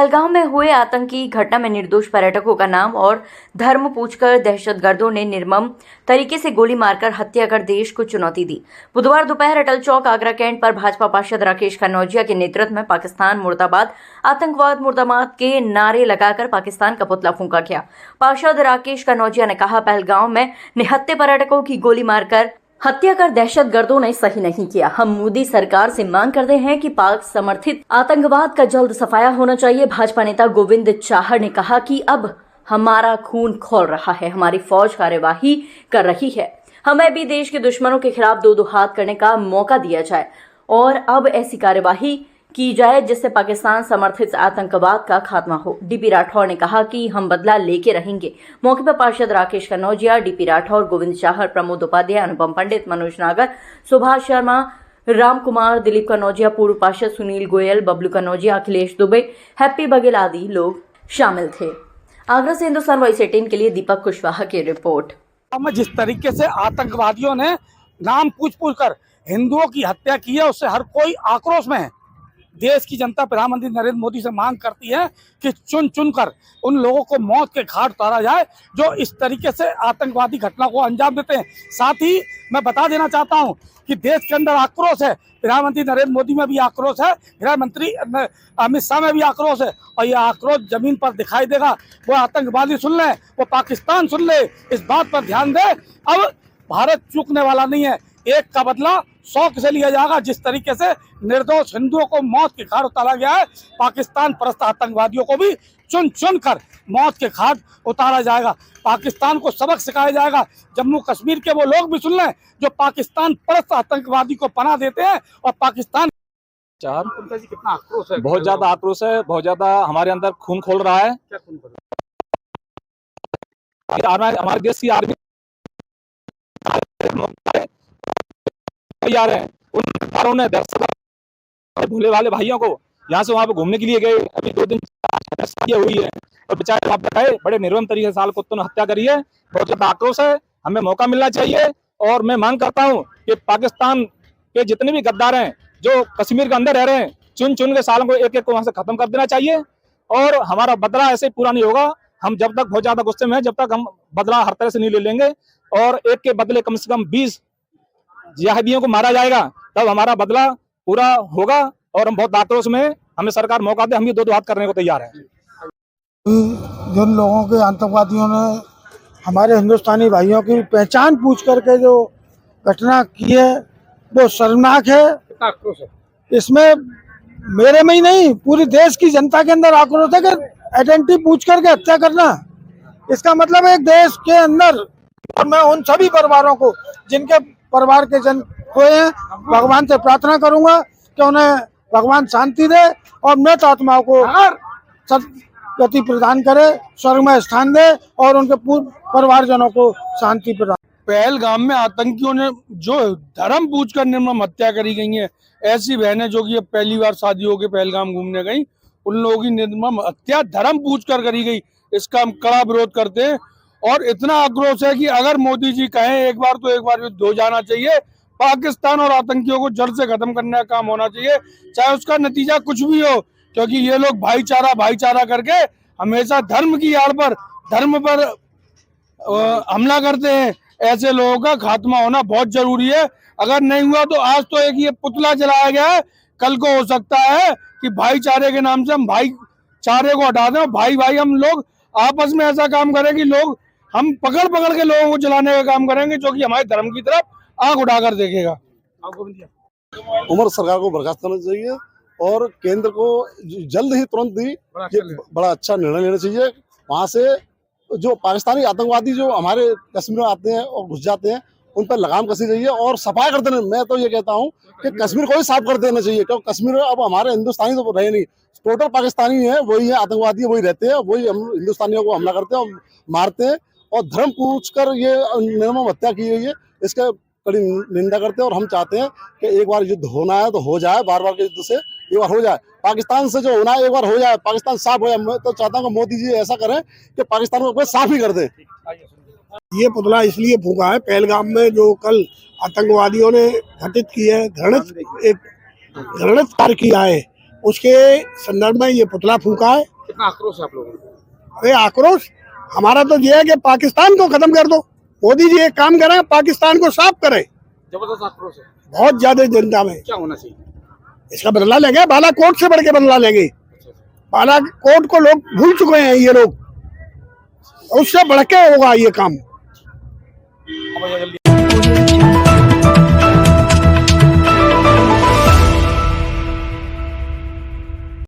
पहलगाम में हुए आतंकी घटना में निर्दोष पर्यटकों का नाम और धर्म पूछकर दहशतगर्दों ने निर्मम तरीके से गोली मारकर हत्या कर देश को चुनौती दी। बुधवार दोपहर अटल चौक आगरा कैंट पर भाजपा पार्षद राकेश कनौजिया के नेतृत्व में पाकिस्तान मुर्दाबाद, आतंकवाद मुर्दाबाद के नारे लगाकर पाकिस्तान का पुतला फूंका गया। पार्षद राकेश कनौजिया ने कहा, पहलगाम में निहत्थे पर्यटकों की गोली मारकर हत्या कर दहशतगर्दों ने सही नहीं किया। हम मोदी सरकार से मांग करते हैं कि पाक समर्थित आतंकवाद का जल्द सफाया होना चाहिए। भाजपा नेता गोविंद चाहर ने कहा कि अब हमारा खून खौल रहा है, हमारी फौज कार्यवाही कर रही है, हमें भी देश के दुश्मनों के खिलाफ दो हाथ करने का मौका दिया जाए और अब ऐसी कार्यवाही की जाए जिससे पाकिस्तान समर्थित आतंकवाद का खात्मा हो। डीपी राठौर ने कहा कि हम बदला लेके रहेंगे। मौके पर पार्षद राकेश कनौजिया, डीपी राठौर, गोविंद चाहर, प्रमोद उपाध्याय, अनुपम पंडित, मनोज नागर, सुभाष शर्मा, राम कुमार, दिलीप कनौजिया, पूर्व पार्षद सुनील गोयल, बबलू कनौजिया, अखिलेश दुबे, हैप्पी बघेल आदि लोग शामिल थे। आगरा से हिंदुस्तान वॉइस 18 के लिए दीपक कुशवाहा की रिपोर्ट। जिस तरीके से आतंकवादियों ने नाम पूछ कर हिंदुओं की हत्या की है, उससे हर कोई आक्रोश में है। देश की जनता प्रधानमंत्री नरेंद्र मोदी से मांग करती है कि चुन चुन कर उन लोगों को मौत के घाट उतारा जाए जो इस तरीके से आतंकवादी घटना को अंजाम देते हैं। साथ ही मैं बता देना चाहता हूं कि देश के अंदर आक्रोश है, प्रधानमंत्री नरेंद्र मोदी में भी आक्रोश है, गृह मंत्री अमित शाह में भी आक्रोश है और यह आक्रोश जमीन पर दिखाई देगा। वो आतंकवादी सुन ले, वो पाकिस्तान सुन ले, इस बात पर ध्यान दे। अब भारत चूकने वाला नहीं है, एक का बदला 100 से लिया जाएगा। जिस तरीके से निर्दोष हिंदुओं को मौत के घाट उतारा गया है, पाकिस्तान परस्त आतंकवादियों को भी चुन चुन कर मौत के घाट उतारा जाएगा। पाकिस्तान को सबक सिखाया जाएगा। जम्मू कश्मीर के वो लोग भी सुन लें जो पाकिस्तान परस्त आतंकवादी को पनाह देते हैं और पाकिस्तान कितना आक्रोश है, बहुत ज्यादा आक्रोश है, बहुत ज्यादा हमारे अंदर खून खोल रहा है। क्या खून खोल रहा है? हमारे देश की आर्मी तैयार है। उन सरकारों ने भोले वाले भाइयों को यहाँ से वहां पे घूमने के लिए गए, अभी 2 दिन हुई है और बेचारे आप बताए बड़े निर्मम तरीके से साल कुत्तों ने हत्या करी है। बहुत ज्यादा आक्रोश है, हमें मौका मिलना चाहिए और मैं मांग करता हूँ कि पाकिस्तान के जितने भी गद्दार हैं जो कश्मीर के अंदर रह रहे हैं, चुन चुन के सालों को एक एक को वहां से खत्म कर देना चाहिए और हमारा बदला ऐसे पूरा नहीं होगा। हम जब तक बहुत ज्यादा गुस्से में है, जब तक हम बदला हर तरह से नहीं ले लेंगे और एक के बदले कम से कम 20 जिहादियों को मारा जाएगा, तब हमारा बदला पूरा होगा और हम बहुत आक्रोश में, हमें सरकार मौका दे, हम भी दो हाथ करने को तैयार हैं। जिन लोगों के आतंकवादियों ने हमारे हिंदुस्तानी भाइयों की पहचान पूछ करके जो घटना की है वो शर्मनाक है। कितना आक्रोश है इसमें मेरे में ही नहीं, पूरी देश की जनता के अंदर आक्रोश है कि आइडेंटिटी पूछ करके हत्या करना, इसका मतलब एक देश के अंदर। और मैं उन सभी परिवारों को जिनके परिवार के जन खोए हैं, भगवान से प्रार्थना करूंगा कि उन्हें भगवान शांति दे और मृत आत्माओं को सदगति प्रदान करे, स्वर्ग में स्थान दे और उनके पूर्व परिवारजनों को शांति प्रदान। पहलगाम में आतंकियों ने जो धर्म पूछकर निर्मम हत्या करी गई है, ऐसी बहनें जो कि पहली बार शादी होकर पहलगाम घूमने गई, उन लोगों की निर्मम हत्या धर्म पूछकर करी गई, इसका हम कड़ा विरोध करते हैं। और इतना आक्रोश है कि अगर मोदी जी कहें एक बार तो एक बार युद्ध हो जाना चाहिए, पाकिस्तान और आतंकियों को जड़ से खत्म करने का काम होना चाहिए, चाहे उसका नतीजा कुछ भी हो, क्योंकि ये लोग भाईचारा करके हमेशा धर्म की आड़ पर, धर्म पर हमला करते हैं। ऐसे लोगों का खात्मा होना बहुत जरूरी है। अगर नहीं हुआ तो आज तो एक ये पुतला जलाया गया है, कल को हो सकता है कि भाईचारे के नाम से हम भाईचारे को हटा दें, भाई भाई हम लोग आपस में ऐसा काम करें कि लोग हम पकड़ के लोगों को जलाने का काम करेंगे, जो कि हमारे धर्म की तरफ आंख उठाकर देखेगा। उमर सरकार को बर्खास्त करना चाहिए और केंद्र को जल्द ही तुरंत ही बड़ा अच्छा निर्णय लेना चाहिए। वहां से जो पाकिस्तानी आतंकवादी जो हमारे कश्मीर में आते हैं और घुस जाते हैं, उन पर लगाम कसनी चाहिए और सफाई कर देना। मैं तो ये कहता हूँ कि कश्मीर को ही साफ कर देना चाहिए, क्योंकि कश्मीर में अब हमारे हिंदुस्तानी तो रहे नहीं, टोटल पाकिस्तानी है, वही है आतंकवादी, वही रहते हैं, वही हम हिंदुस्तानियों को हमला करते हैं और मारते हैं और धर्म पूछकर ये निर्मम हत्या की गई है, इसका कड़ी निंदा करते हैं। और हम चाहते हैं कि एक बार युद्ध होना है तो हो जाए, बार के युद्ध से एक बार हो जाए, पाकिस्तान से जो होना है एक बार हो जाए, पाकिस्तान साफ हो जाए। मैं तो चाहता हूँ कि मोदी जी ऐसा करें कि पाकिस्तान को साफ ही कर दे। ये पुतला इसलिए फूंका है, पहलगाम में जो कल आतंकवादियों ने घटित की है, घृणित कार्य किया है, उसके संदर्भ में ये पुतला फूंका है। कितना आक्रोश है आप लोगों को? अरे आक्रोश हमारा तो ये है कि पाकिस्तान को खत्म कर दो। मोदी जी एक काम करें, पाकिस्तान को साफ करें। जबरदस्त आक्रोश है। बहुत ज्यादा जनता में क्या होना चाहिए? इसका बदला लेंगे, बालाकोट से बढ़ के बदला लेंगे। बालाकोट को लोग भूल चुके हैं, ये लोग उससे बढ़ के होगा ये काम। अब जल्दी